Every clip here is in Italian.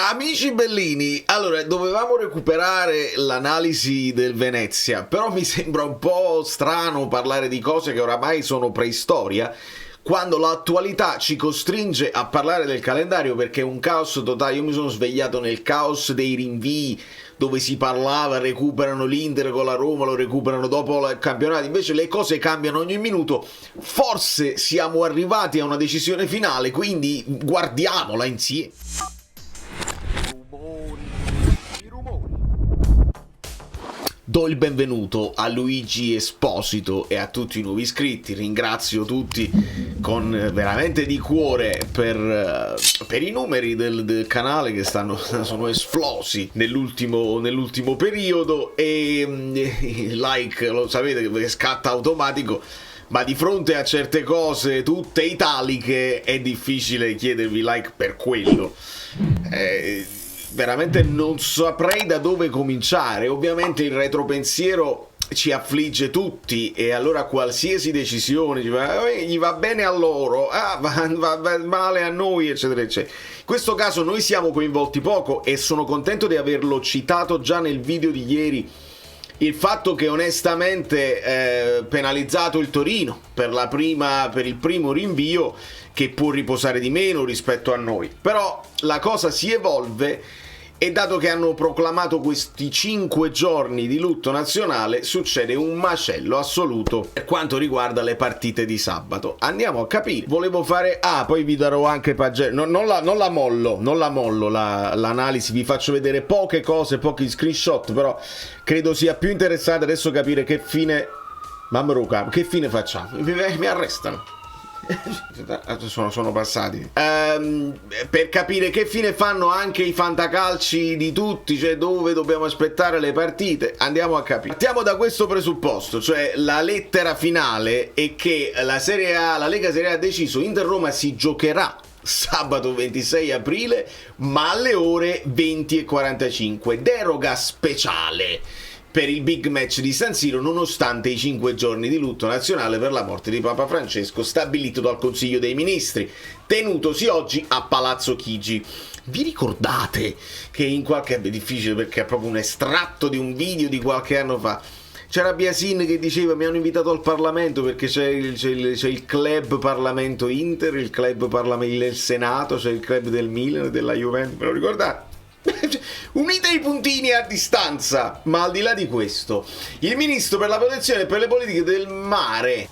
Amici bellini, allora dovevamo recuperare l'analisi del Venezia, però mi sembra un po' strano parlare di cose che oramai sono preistoria, quando l'attualità ci costringe a parlare del calendario perché è un caos totale. Io mi sono svegliato nel caos dei rinvii dove si parlava recuperano l'Inter con la Roma, lo recuperano dopo il campionato, invece le cose cambiano ogni minuto. Forse siamo arrivati a una decisione finale, quindi guardiamola insieme. Do il benvenuto a Luigi Esposito e a tutti i nuovi iscritti. Ringrazio tutti con veramente di cuore per i numeri del canale che sono esplosi nell'ultimo periodo, e il like lo sapete che scatta automatico, ma di fronte a certe cose tutte italiche è difficile chiedervi like per quello. Veramente non saprei da dove cominciare. Ovviamente il retropensiero ci affligge tutti e allora qualsiasi decisione gli va bene a loro, va male a noi, eccetera eccetera. In questo caso noi siamo coinvolti poco e sono contento di averlo citato già nel video di ieri, il fatto che onestamente penalizzato il Torino per il primo rinvio, che può riposare di meno rispetto a noi, però la cosa si evolve e dato che hanno proclamato questi 5 giorni di lutto nazionale succede un macello assoluto per quanto riguarda le partite di sabato. Andiamo a capire. Volevo fare poi vi darò anche non la mollo l'analisi, vi faccio vedere poche cose, pochi screenshot, però credo sia più interessante adesso capire che fine facciamo. Mi arrestano. Sono passati per capire che fine fanno anche i fantacalci di tutti, cioè dove dobbiamo aspettare le partite. Andiamo a capire. Partiamo da questo presupposto, cioè la lettera finale è che la Lega Serie A ha deciso Inter-Roma si giocherà sabato 26 aprile ma alle ore 20:45, deroga speciale per il big match di San Siro nonostante i 5 giorni di lutto nazionale per la morte di Papa Francesco stabilito dal Consiglio dei Ministri, tenutosi oggi a Palazzo Chigi. Vi ricordate che è difficile perché è proprio un estratto di un video di qualche anno fa, c'era Biasin che diceva mi hanno invitato al Parlamento perché c'è il club Parlamento Inter, il club del Senato, c'è il club del Milan e della Juventus, me lo ricordate? Unite i puntini a distanza. Ma al di là di questo, il ministro per la protezione e per le politiche del mare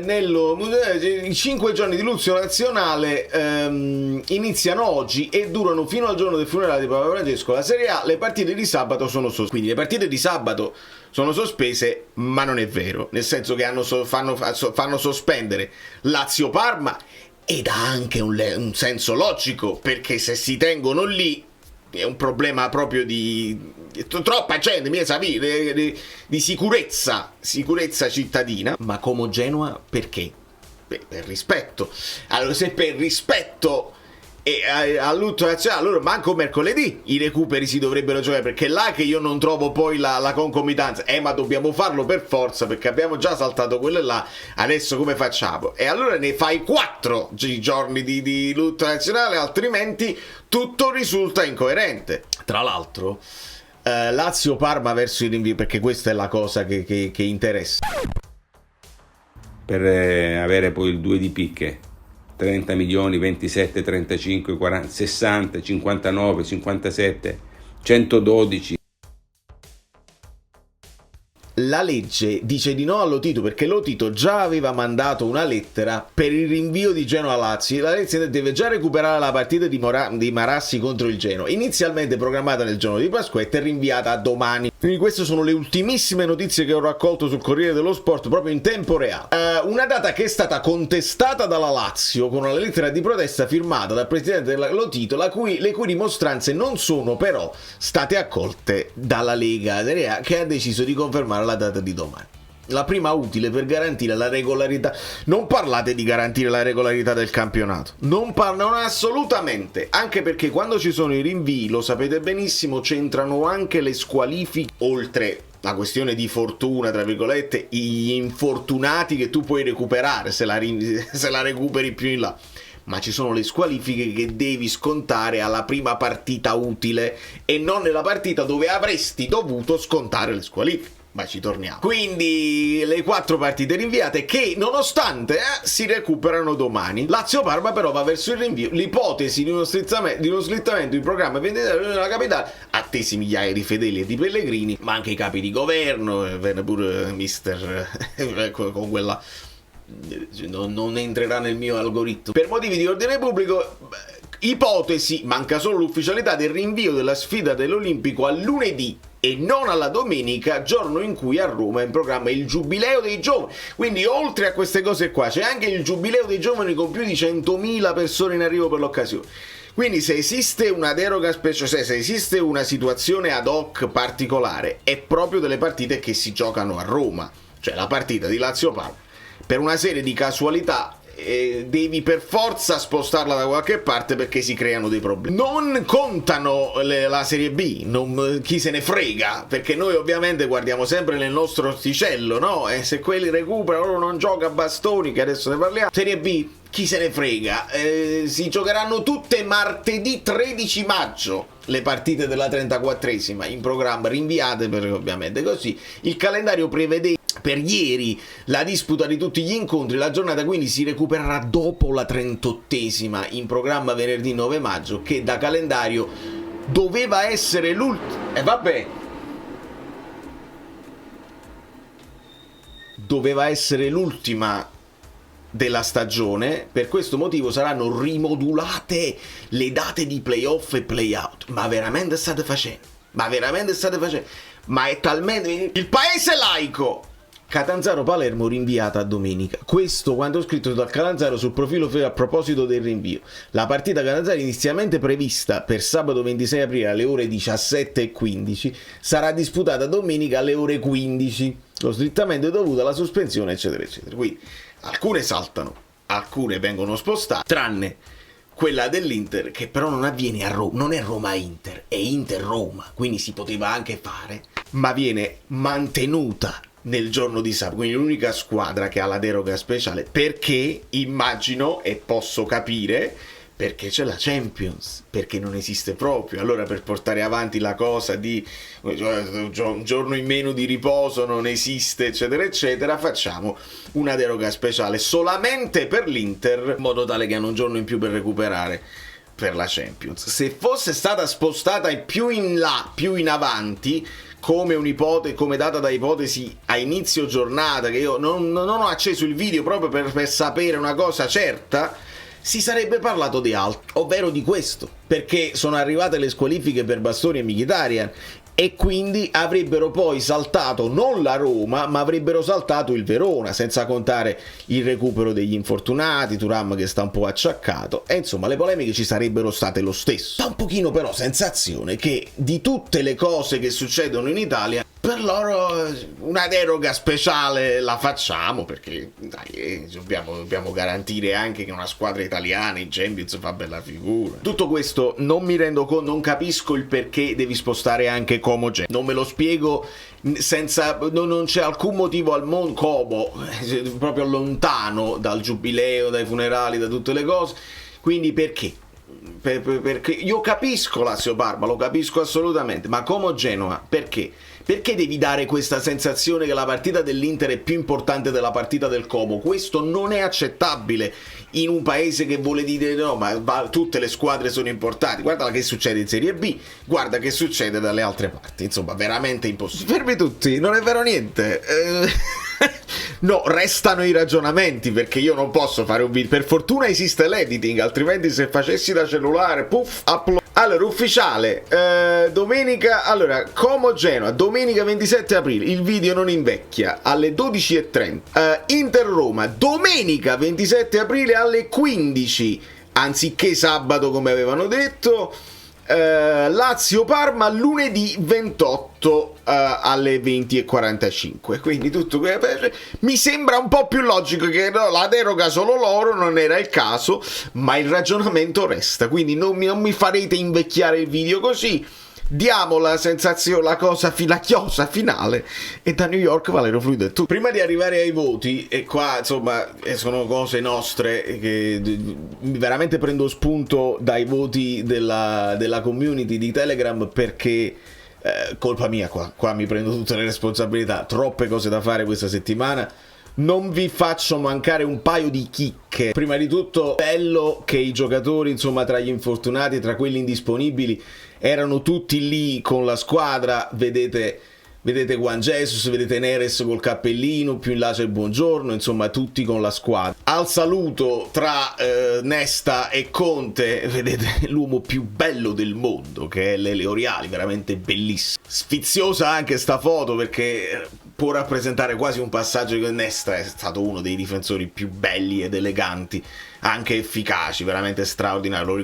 i 5 giorni di lutto nazionale iniziano oggi e durano fino al giorno del funerale di Papa Francesco. La Serie A, le partite di sabato sono sospese. Quindi le partite di sabato sono sospese, ma non è vero, nel senso che fanno sospendere Lazio-Parma, ed ha anche un senso logico, perché se si tengono lì è un problema proprio di troppa gente, di sicurezza cittadina. Ma Como Genoa perché? Per rispetto. Allora, se per rispetto al lutto nazionale, allora manco mercoledì i recuperi si dovrebbero giocare, perché è là che io non trovo poi la concomitanza. Ma dobbiamo farlo per forza perché abbiamo già saltato quello là, adesso come facciamo? E allora ne fai 4 giorni di lutto nazionale, altrimenti tutto risulta incoerente. Tra l'altro Lazio-Parma verso il rinvio, perché questa è la cosa che interessa, per avere poi il 2 di picche, 30 milioni, 27, 35, 40, 60, 59, 57, 112. La legge dice di no a Lotito perché Lotito già aveva mandato una lettera per il rinvio di Genoa-Lazio. La legge deve già recuperare la partita di Marassi contro il Genoa, inizialmente programmata nel giorno di Pasquetta e rinviata a domani. Quindi queste sono le ultimissime notizie che ho raccolto sul Corriere dello Sport proprio in tempo reale. Una data che è stata contestata dalla Lazio con una lettera di protesta firmata dal presidente della Lotito, le cui dimostranze non sono però state accolte dalla Lega Serie A, che ha deciso di confermare la data di domani. La prima utile per garantire la regolarità. Non parlate di garantire la regolarità del campionato, non assolutamente, anche perché quando ci sono i rinvii, lo sapete benissimo, c'entrano anche le squalifiche, oltre la questione di fortuna, tra virgolette, gli infortunati che tu puoi recuperare se la recuperi più in là. ma ci sono le squalifiche che devi scontare alla prima partita utile e non nella partita dove avresti dovuto scontare le squalifiche. Ma ci torniamo. Quindi le 4 partite rinviate che nonostante si recuperano domani. Lazio-Parma però va verso il rinvio. L'ipotesi di uno slittamento in programma della capitale, attesi migliaia di fedeli e di pellegrini, ma anche i capi di governo, venne pure mister con quella... non entrerà nel mio algoritmo. Per motivi di ordine pubblico, ipotesi, manca solo l'ufficialità del rinvio della sfida dell'Olimpico a lunedì e non alla domenica, giorno in cui a Roma è in programma il Giubileo dei Giovani. Quindi oltre a queste cose qua c'è anche il Giubileo dei Giovani con più di 100.000 persone in arrivo per l'occasione. Quindi se esiste una deroga speciale, se esiste una situazione ad hoc particolare, è proprio delle partite che si giocano a Roma, cioè la partita di Lazio-Parma. Per una serie di casualità devi per forza spostarla da qualche parte perché si creano dei problemi. Non contano la Serie B, chi se ne frega, perché noi ovviamente guardiamo sempre nel nostro orticello, no? E se quelli recuperano, loro non gioca a bastoni, che adesso ne parliamo. Serie B, chi se ne frega, si giocheranno tutte martedì 13 maggio le partite della 34esima in programma, rinviate perché ovviamente così il calendario prevede per ieri la disputa di tutti gli incontri. La giornata quindi si recupererà dopo la 38esima in programma venerdì 9 maggio, che da calendario doveva essere l'ultima. E vabbè, doveva essere l'ultima della stagione. Per questo motivo saranno rimodulate le date di playoff e playout. Ma veramente state facendo? Ma è talmente... Il paese laico! Catanzaro-Palermo rinviata a domenica. Questo quanto ho scritto dal Catanzaro sul profilo a proposito del rinvio. La partita Catanzaro inizialmente prevista per sabato 26 aprile alle ore 17:15 sarà disputata domenica alle ore 15. Lo slittamento è dovuto alla sospensione eccetera eccetera. Quindi alcune saltano, alcune vengono spostate, tranne quella dell'Inter, che però non avviene a Roma, non è Roma-Inter, è Inter-Roma, quindi si poteva anche fare, ma viene mantenuta nel giorno di sabato, quindi l'unica squadra che ha la deroga speciale, perché immagino e posso capire perché c'è la Champions, perché non esiste proprio. Allora per portare avanti la cosa di un giorno in meno di riposo non esiste eccetera eccetera, facciamo una deroga speciale solamente per l'Inter in modo tale che hanno un giorno in più per recuperare per la Champions. Se fosse stata spostata più in là, più in avanti, come un'ipotesi, come data da ipotesi a inizio giornata, che io non ho acceso il video proprio per sapere una cosa certa, si sarebbe parlato di altro, ovvero di questo, perché sono arrivate le squalifiche per Bastoni e Mkhitaryan e quindi avrebbero poi saltato non la Roma, ma avrebbero saltato il Verona, senza contare il recupero degli infortunati, Thuram che sta un po' acciaccato, e insomma le polemiche ci sarebbero state lo stesso. Da un pochino però sensazione che di tutte le cose che succedono in Italia, per loro una deroga speciale la facciamo, perché dai, dobbiamo garantire anche che una squadra italiana in Champions fa bella figura. Tutto questo non mi rendo conto, non capisco il perché devi spostare anche Como Genoa. Non me lo spiego, non c'è alcun motivo al mondo. Como proprio lontano dal giubileo, dai funerali, da tutte le cose, quindi perché? Perché io capisco Lazio-Parma, lo capisco assolutamente, ma Como Genoa perché? Perché devi dare questa sensazione che la partita dell'Inter è più importante della partita del Como? Questo non è accettabile in un paese che vuole dire no, ma tutte le squadre sono importanti. Guarda che succede in Serie B, guarda che succede dalle altre parti. Insomma, veramente impossibile. Fermi tutti, non è vero niente. No, restano i ragionamenti, perché io non posso fare un video. Per fortuna esiste l'editing, altrimenti se facessi da cellulare, puff, upload. Allora, ufficiale, domenica, allora, Como Genoa, domenica 27 aprile, il video non invecchia, alle 12:30. Inter Roma, domenica 27 aprile alle 15, anziché sabato come avevano detto. Lazio Parma lunedì 28 alle 20:45. Quindi tutto mi sembra un po' più logico che no, la deroga solo loro non era il caso, ma il ragionamento resta. Quindi non mi farete invecchiare il video così. diamo la sensazione, la cosa la chiosa finale, e da New York Valerio Fluido è tu. Prima di arrivare ai voti, e qua insomma sono cose nostre che veramente prendo spunto dai voti della community di Telegram, perché colpa mia, qua mi prendo tutte le responsabilità, troppe cose da fare questa settimana. Non vi faccio mancare un paio di chicche. Prima di tutto, bello che i giocatori, insomma, tra gli infortunati e tra quelli indisponibili, erano tutti lì con la squadra. Vedete Juan Jesus, vedete Neres col cappellino, più in là c'è il Buongiorno, insomma tutti con la squadra. Al saluto tra Nesta e Conte, vedete l'uomo più bello del mondo, che è Lele Oriali, veramente bellissimo. Sfiziosa anche sta foto, perché può rappresentare quasi un passaggio di Nesta. È stato uno dei difensori più belli ed eleganti, anche efficaci, veramente straordinario.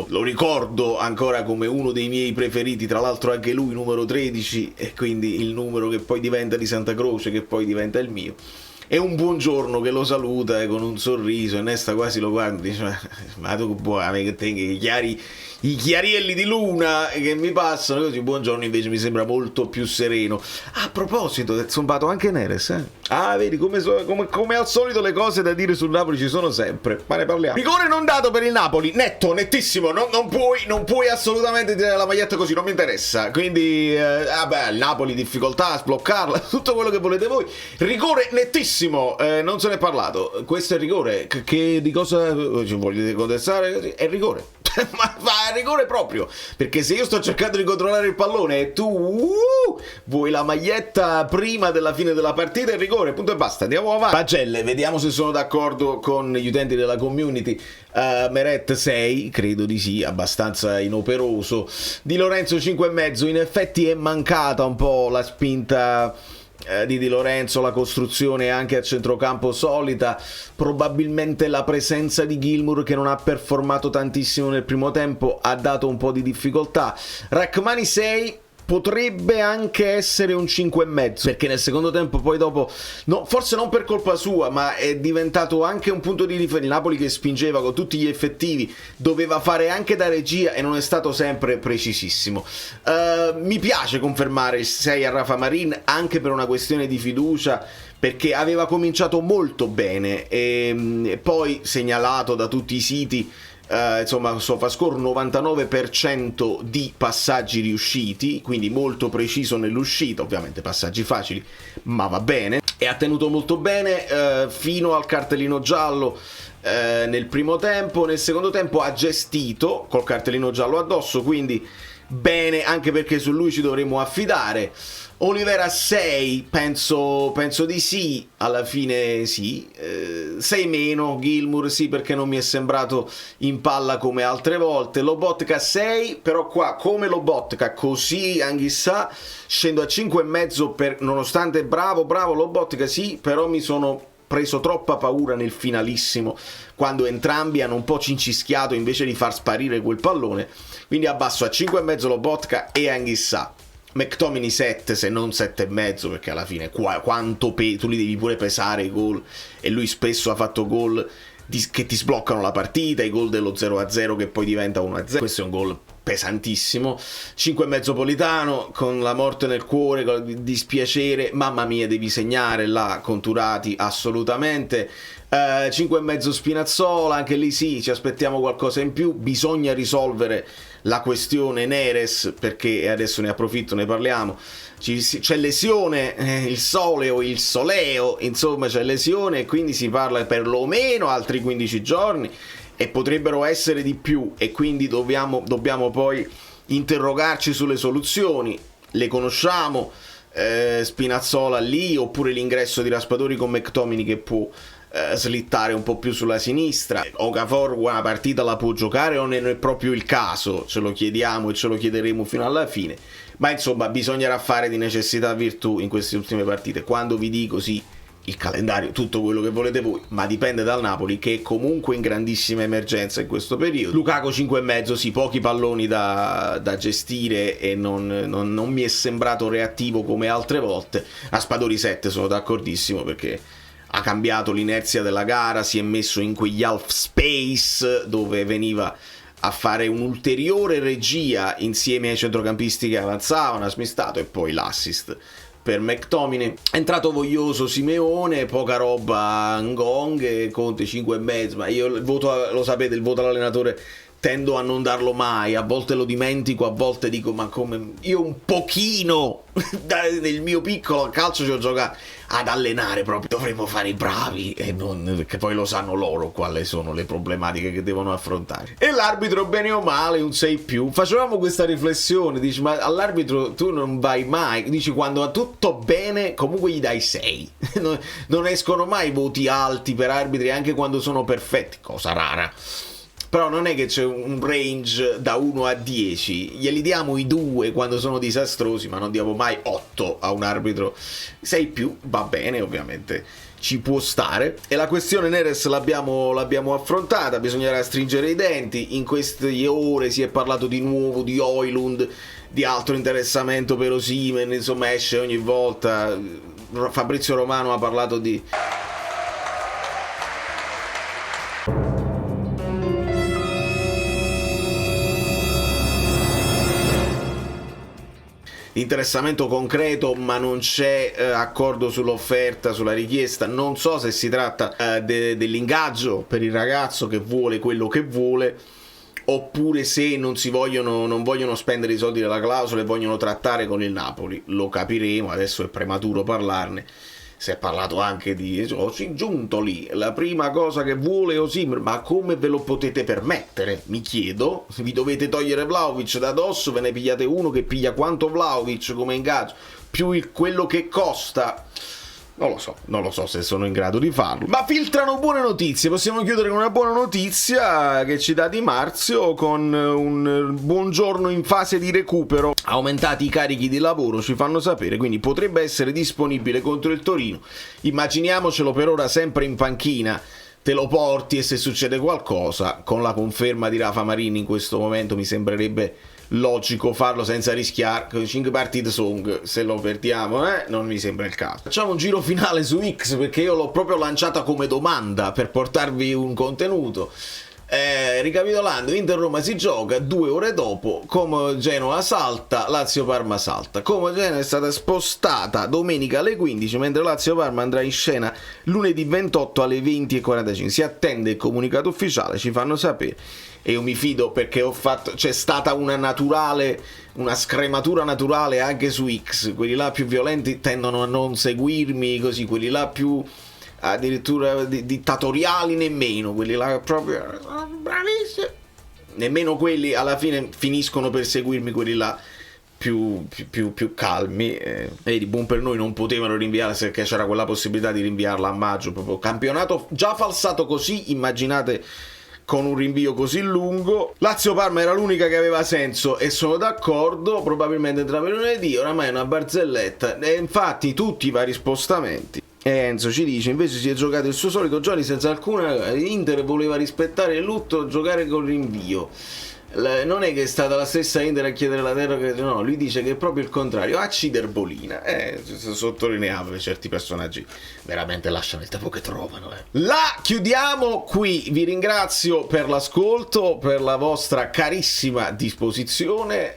Lo ricordo ancora come uno dei miei preferiti, tra l'altro anche lui numero 13, e quindi il numero che poi diventa di Santa Croce, che poi diventa il mio. E un Buongiorno che lo saluta con un sorriso, e Nesta quasi lo guarda e dice: ma tu puoi che te i chiarielli di luna che mi passano così. Buongiorno invece mi sembra molto più sereno. A proposito, è zombato anche Neres, eh? Ah, vedi come al solito le cose da dire sul Napoli ci sono sempre, ma ne parliamo. Rigore non dato per il Napoli, netto, nettissimo, non puoi assolutamente tirare la maglietta così, non mi interessa. Quindi il Napoli difficoltà a sbloccarla, tutto quello che volete voi. Rigore nettissimo, non se ne è parlato. Questo è il rigore, che di cosa ci volete contestare? È rigore. Ma fa rigore proprio, perché se io sto cercando di controllare il pallone e tu vuoi la maglietta prima della fine della partita, è rigore, punto e basta. Andiamo avanti. Pagelle, vediamo se sono d'accordo con gli utenti della community. Meret 6, credo di sì, abbastanza inoperoso. Di Lorenzo 5,5, in effetti è mancata un po' la spinta di Lorenzo, la costruzione anche a centrocampo solita, probabilmente la presenza di Gilmour, che non ha performato tantissimo nel primo tempo, ha dato un po' di difficoltà. Rachmani 6, potrebbe anche essere un 5,5, perché nel secondo tempo poi dopo, no, forse non per colpa sua, ma è diventato anche un punto di riferimento. Il Napoli che spingeva con tutti gli effettivi, doveva fare anche da regia e non è stato sempre precisissimo. Mi piace confermare il 6 a Rafa Marin, anche per una questione di fiducia, perché aveva cominciato molto bene e poi, segnalato da tutti i siti, insomma SofaScore, 99% di passaggi riusciti, quindi molto preciso nell'uscita, ovviamente passaggi facili, ma va bene, e ha tenuto molto bene fino al cartellino giallo nel primo tempo. Nel secondo tempo ha gestito col cartellino giallo addosso, quindi bene, anche perché su lui ci dovremo affidare. Olivera 6, penso di sì, alla fine sì. 6 meno, Gilmour sì, perché non mi è sembrato in palla come altre volte. Lobotka 6, però qua come Lobotka così Anghissà scendo a 5,5 nonostante bravo Lobotka sì, però mi sono preso troppa paura nel finalissimo, quando entrambi hanno un po' cincischiato invece di far sparire quel pallone, quindi abbasso a 5,5 Lobotka e Anghissà. McTominay 7, se non 7,5, perché alla fine quanto tu li devi pure pesare i gol, e lui spesso ha fatto gol che ti sbloccano la partita, i gol dello 0-0 che poi diventa 1-0. Questo è un gol pesantissimo. 5,5 Politano, con la morte nel cuore, con il dispiacere, mamma mia, devi segnare là con Turati, assolutamente. 5,5 Spinazzola, anche lì sì, ci aspettiamo qualcosa in più. Bisogna risolvere la questione Neres, perché adesso ne approfitto, ne parliamo. C'è lesione, il Soleo, il Soleo, insomma c'è lesione, e quindi si parla perlomeno altri 15 giorni e potrebbero essere di più, e quindi dobbiamo poi interrogarci sulle soluzioni. Le conosciamo, Spinazzola lì, oppure l'ingresso di Raspadori con McTominay che può slittare un po' più sulla sinistra. Okafor una partita la può giocare o non è proprio il caso? Ce lo chiediamo e ce lo chiederemo fino alla fine, ma insomma bisognerà fare di necessità virtù in queste ultime partite. Quando vi dico sì, il calendario, tutto quello che volete voi, ma dipende dal Napoli, che è comunque in grandissima emergenza in questo periodo. Lukaku 5,5, sì, pochi palloni da gestire e non mi è sembrato reattivo come altre volte. Raspadori 7, sono d'accordissimo, perché ha cambiato l'inerzia della gara, si è messo in quegli half space dove veniva a fare un'ulteriore regia insieme ai centrocampisti che avanzavano, ha smistato, e poi l'assist per McTominay. È entrato voglioso Simeone, poca roba Ngong, Conte 5,5, ma io il voto, lo sapete, il voto all'allenatore tendo a non darlo mai, a volte lo dimentico, a volte dico ma come, io un pochino nel mio piccolo calcio ci ho giocato, ad allenare proprio dovremmo fare i bravi, e non, perché poi lo sanno loro quali sono le problematiche che devono affrontare. E l'arbitro bene o male un 6+. Facevamo questa riflessione, dici ma all'arbitro tu non vai mai, dici quando va tutto bene comunque gli dai 6 non escono mai voti alti per arbitri anche quando sono perfetti, cosa rara. Però non è che c'è un range da 1 a 10, glieli diamo i 2 quando sono disastrosi, ma non diamo mai 8 a un arbitro. 6+, va bene, ovviamente ci può stare. E la questione Neres l'abbiamo affrontata, bisognerà stringere i denti. In queste ore si è parlato di nuovo di Højlund, di altro interessamento per Osimhen, insomma esce ogni volta. Fabrizio Romano ha parlato di... interessamento concreto, ma non c'è accordo sull'offerta, sulla richiesta. Non so se si tratta dell'ingaggio per il ragazzo che vuole quello che vuole, oppure se non vogliono spendere i soldi della clausola e vogliono trattare con il Napoli. Lo capiremo, adesso è prematuro parlarne. Si è parlato anche di giunto lì, la prima cosa che vuole Osimhen, ma come ve lo potete permettere? Mi chiedo, vi dovete togliere Vlahovic da addosso, ve ne pigliate uno che piglia quanto Vlahovic come ingaggio, più quello che costa. Non lo so se sono in grado di farlo. Ma filtrano buone notizie, possiamo chiudere con una buona notizia che ci dà Di Marzio, con un buongiorno in fase di recupero. Aumentati i carichi di lavoro, ci fanno sapere, quindi potrebbe essere disponibile contro il Torino. Immaginiamocelo per ora sempre in panchina, te lo porti e se succede qualcosa, con la conferma di Rafa Marini in questo momento mi sembrerebbe logico farlo senza rischiare. 5 partite song, se lo perdiamo non mi sembra il caso. Facciamo un giro finale su X, perché io l'ho proprio lanciata come domanda per portarvi un contenuto. Ricapitolando, Inter-Roma si gioca 2 ore dopo, Como Genoa salta, Lazio-Parma salta. Como Genoa è stata spostata domenica alle 15, mentre Lazio-Parma andrà in scena lunedì 28 alle 20:45. Si attende il comunicato ufficiale, ci fanno sapere. E io mi fido, perché c'è stata una scrematura naturale anche su X. Quelli là più violenti tendono a non seguirmi, così quelli là più addirittura dittatoriali nemmeno, quelli là proprio bravissimi, nemmeno quelli alla fine finiscono per seguirmi, quelli là più calmi. Vedi, buon per noi, non potevano rinviare, perché c'era quella possibilità di rinviarla a maggio, proprio campionato già falsato così, immaginate con un rinvio così lungo. Lazio-Parma era l'unica che aveva senso e sono d'accordo, probabilmente entrambi lunedì, oramai è una barzelletta, e infatti tutti i vari spostamenti. Enzo ci dice, invece si è giocato il suo solito giorni senza alcuna, Inter voleva rispettare il lutto, giocare col rinvio. Non è che è stata la stessa Inter a chiedere la deroga, no, lui dice che è proprio il contrario, acciderbolina, sottolineava certi personaggi veramente lasciano il tempo che trovano. La chiudiamo qui, vi ringrazio per l'ascolto, per la vostra carissima disposizione.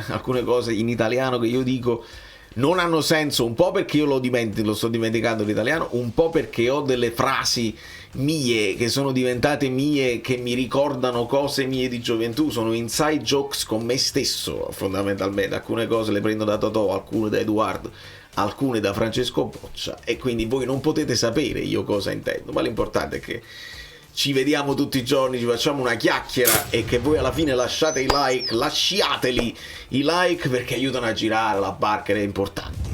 Alcune cose in italiano che io dico non hanno senso, un po' perché io lo sto dimenticando l'italiano, un po' perché ho delle frasi mie che sono diventate mie, che mi ricordano cose mie di gioventù, sono inside jokes con me stesso fondamentalmente. Alcune cose le prendo da Totò, alcune da Edoardo, alcune da Francesco Boccia, e quindi voi non potete sapere io cosa intendo, ma l'importante è che ci vediamo tutti i giorni, ci facciamo una chiacchiera, e che voi alla fine lasciate i like, lasciateli i like, perché aiutano a girare la barca ed è importante.